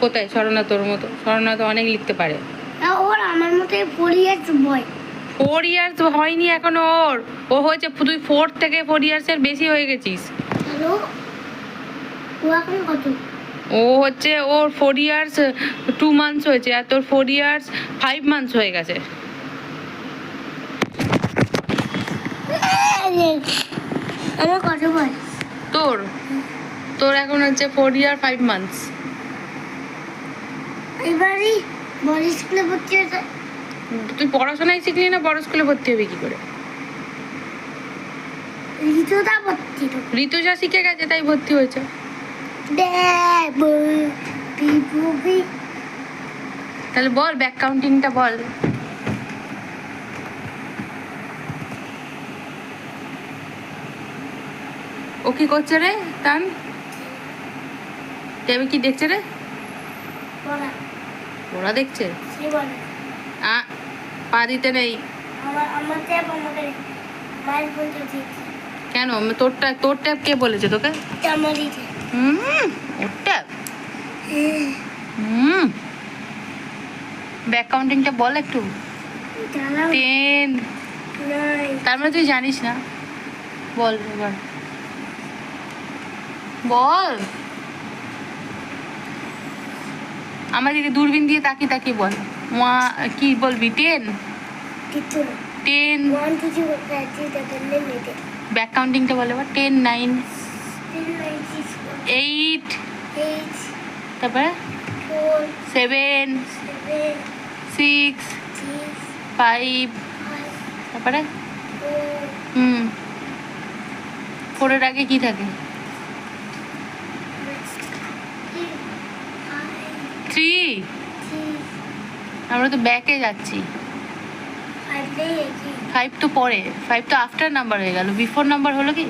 কোথায় স্মরণা তোর মতো? স্মরণা তো অনেক লিখতে পারে। ওর আমার মতো 4 ইয়ার্স বয়। 4 ইয়ার্স হয়নি এখন ওর। ও হয়েছে তুই 4 থেকে 4 ইয়ার্সের বেশি হয়ে গেছিস। হ্যালো, ও এখন কত? ও হচ্ছে ওর 4 ইয়ার্স 2 মান্থস হয়েছে, আর তোর 4 ইয়ার্স 5 মান্থস হয়ে গেছে। আমার কত বয়? তোর তোর এখন হচ্ছে 4 ইয়ার 5 মান্থস। এবারই বড় স্কুলে ভর্তি হয়েছে। তুই পড়াশোনায় শিখলি না, বড় স্কুলে ভর্তি হবি কি করে? ঋতুটা ভর্তি তো। ঋতুজা শিখে গেছে তাই ভর্তি হয়েছে। তাহলে বল ব্যাক কাউন্টিংটা বল। ও কি করছে রে তান? টেবি কি দেখছে রে? ওরা দেখছে। পা দিতে নেই কেন? তোর ট্যাব কে বলেছে তোকে? ওর ট্যাব। ব্যাক কাউন্টিংটা বল একটু। 10। তার মানে তুই জানিস না? বল এবার বল। আমার দিকে দূরবীন দিয়ে তাকিয়ে তাকিয়ে বল। কি বলবি? 10। ব্যাক কাউন্টিংটা বল এবার। 10, 9, 8, তারপরে 7, 6, 5, তারপরে 4 এর আগে কি থাকে? 3। আমরা তো ব্যাকে যাচ্ছি। 5 তো পরে, 5 তো আফটার নাম্বার হয়ে গেল, বিফোর নাম্বার হলো কি?